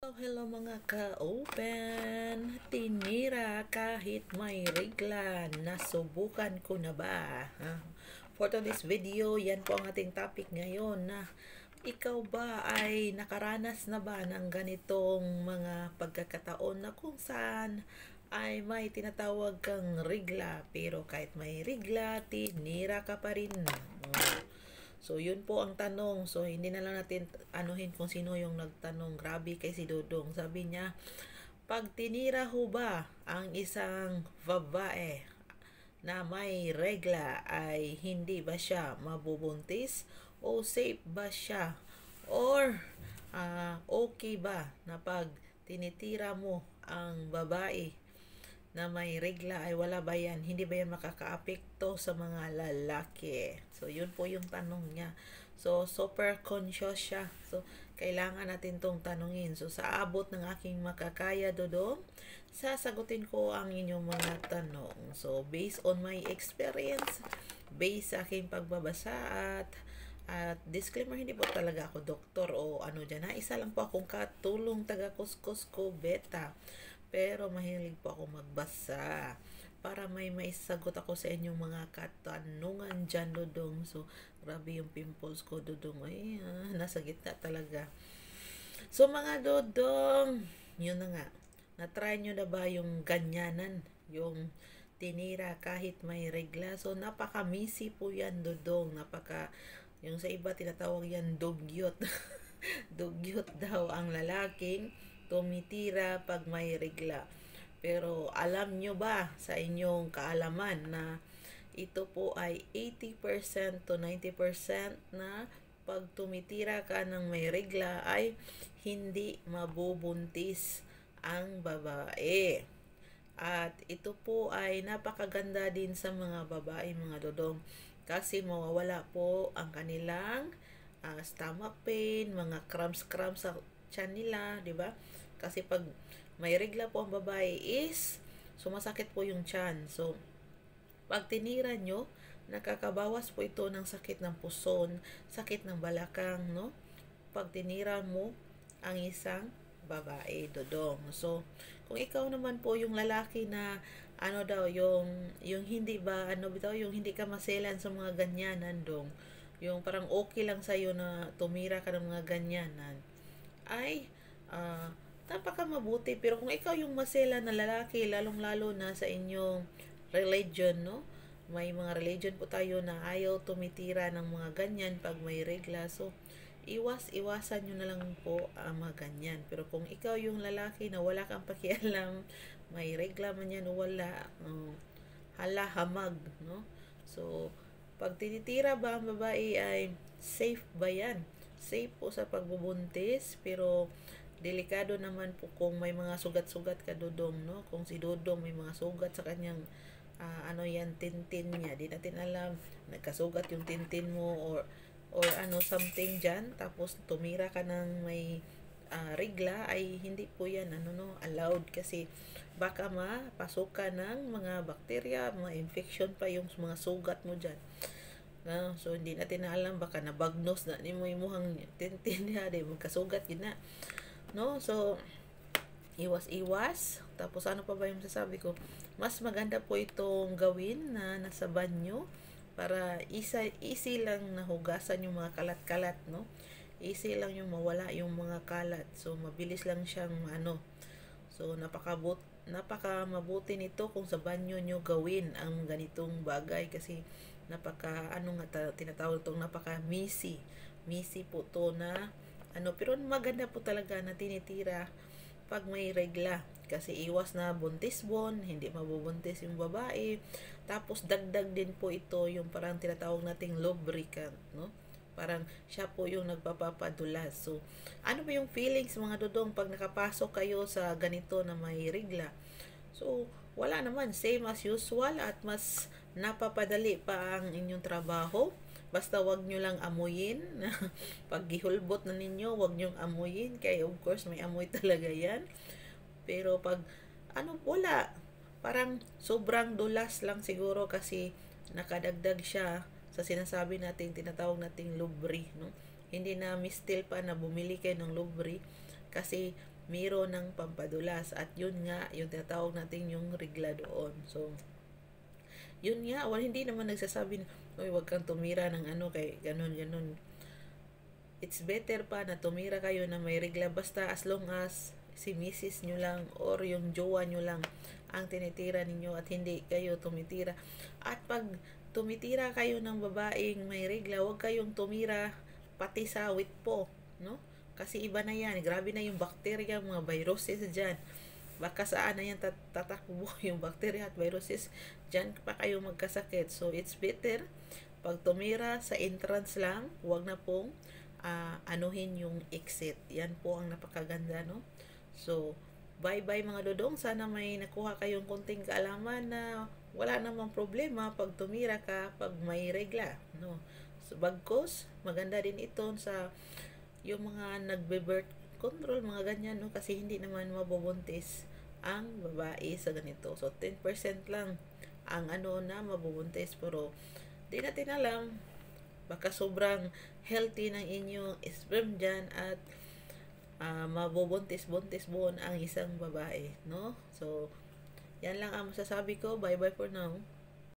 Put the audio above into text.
Hello mga ka-open! Tinira kahit may regla, nasubukan ko na ba? For today's video, yan po ang ating topic ngayon na ikaw ba ay nakaranas na ba ng ganitong mga pagkakataon na kung saan ay may tinatawag kang regla pero kahit may regla, tinira ka pa rin. So, yun po ang tanong. So, hindi na lang natin anuhin kung sino yung nagtanong. Grabe kay si Dodong. Sabi niya, pag tinira ho ba ang isang babae na may regla ay hindi ba siya mabubuntis? O safe ba siya? Or okay ba na pag tinitira mo ang babae na may regla ay wala ba yan? Hindi ba yan makakaapekto sa mga lalaki? So, yun po yung tanong niya. So, super conscious siya. So, kailangan natin tong tanungin. So, sa abot ng aking makakaya, Dodong, sasagutin ko ang inyong mga tanong. So, based on my experience, based sa aking pagbabasa at disclaimer, hindi po talaga ako doktor o ano dyan. Isa lang po akong katulong taga-kuskus ko beta. Pero mahilig po ako magbasa para may maisagot ako sa inyong mga katanungan dyan, Dodong. So, grabe yung pimples ko, Dodong. Ay, nasa gitna talaga. So, mga Dodong, yun na nga. Na-try nyo na ba yung ganyanan? Yung tinira kahit may regla? So, napaka-messy po yan, Dodong. Yung sa iba tinatawag yan, dugyot. Dugyot daw ang lalaking tumitira pag may regla. Pero alam nyo ba sa inyong kaalaman na ito po ay 80% to 90% na pag tumitira ka ng may regla ay hindi mabubuntis ang babae. At ito po ay napakaganda din sa mga babae, mga Dodong, kasi mawawala po ang kanilang stomach pain, mga cramps sa tiyan nila, di ba? Kasi pag may regla po ang babae is sumasakit po yung tiyan. So, pag tinira nyo, nakakabawas po ito ng sakit ng puson, sakit ng balakang, no? Pag tinira mo ang isang babae, Dodong. So, kung ikaw naman po yung lalaki na ano daw, yung hindi ba, ano bitaw, yung hindi ka maselan sa mga ganyanan, Dong. Yung parang okay lang sa'yo na tumira ka ng mga ganyanan, ay napaka mabuti. Pero kung ikaw yung masela na lalaki, lalong-lalo na sa inyong religion, no? May mga religion po tayo na ayaw tumitira ng mga ganyan pag may regla. So, iwasan nyo na lang po ang mga ganyan. Pero kung ikaw yung lalaki na wala kang pakialam, may regla man yan o wala, hala hamag, no? So, pag tinitira ba ang babae ay safe ba yan? Safe po sa pagbubuntis, pero delikado naman po kung may mga sugat-sugat ka, Dodong, no? Kung si Dodong may mga sugat sa kanyang ano yan, tintin niya, di natin alam, nagkasugat yung tintin mo or ano, something dyan, tapos tumira ka ng may regla, ay hindi po yan allowed, kasi baka mapasukan ng mga bakterya, mga infection pa yung mga sugat mo dyan. No? So, hindi natin na alam, baka nabagnos na ni mo imuhang tintin niya, di magkasugat yun na. No? So, iwas-iwas. Tapos, ano pa ba yung sasabi ko? Mas maganda po itong gawin na nasa banyo para easy lang nahugasan yung mga kalat-kalat, no? Easy lang yung mawala yung mga kalat. So, mabilis lang siyang So, napaka mabuti nito kung sa banyo nyo gawin ang ganitong bagay, kasi tinatawag itong napaka messy po to na pero maganda po talaga na tinitira pag may regla, kasi iwas na buntisbon, hindi mabubuntis yung babae. Tapos dagdag din po ito yung parang tinatawag nating lubricant, no? Parang siya po yung nagpapapadulas. So, ano ba yung feelings, mga Dodong, pag nakapasok kayo sa ganito na may regla? So, wala naman, same as usual, at mas napapadali pa ang inyong trabaho. Basta wag nyo lang amuyin. Pag gihulbot na ninyo, wag nyo amuyin. Kaya of course, may amoy talaga yan. Pero pag, wala. Parang sobrang dulas lang siguro kasi nakadagdag siya sa sinasabi natin, tinatawag nating lubri. No? Hindi na mistil pa na bumili kayo ng lubri kasi miro ng pampadulas. At yun nga, yung tinatawag natin yung regla doon. So, yun nga, hindi naman nagsasabi na, uy, wag kang tumira ng ano, kay ganun, ganun. It's better pa na tumira kayo na may regla, basta as long as si misis nyo lang or yung jowa nyo lang ang tinitira ninyo at hindi kayo tumitira. At pag tumitira kayo ng babaeng may regla, huwag kayong tumira pati sa awit po, no? Kasi iba na yan, grabe na yung bacteria, mga viruses dyan. Baka saan na yan tatakbo yung bacteria at viruses, dyan pa kayo magkasakit. So it's better pag tumira sa entrance lang, huwag na pong anuhin yung exit. Yan po ang napakaganda, no? So, bye-bye mga dodong. Sana may nakuha kayong konting kaalaman na wala namang problema pag tumira ka pag may regla, no? So, bagkos, maganda din ito sa yung mga nagbe-birth control, mga ganyan, no? Kasi hindi naman mabubuntis ang babae sa ganito. So, 10% lang ang ano na mabubuntis. Pero, di natin alam, baka sobrang healthy ng inyong sperm dyan at mabubuntis-buntis buon ang isang babae, no? So, yan lang ang masasabi ko. Bye-bye for now.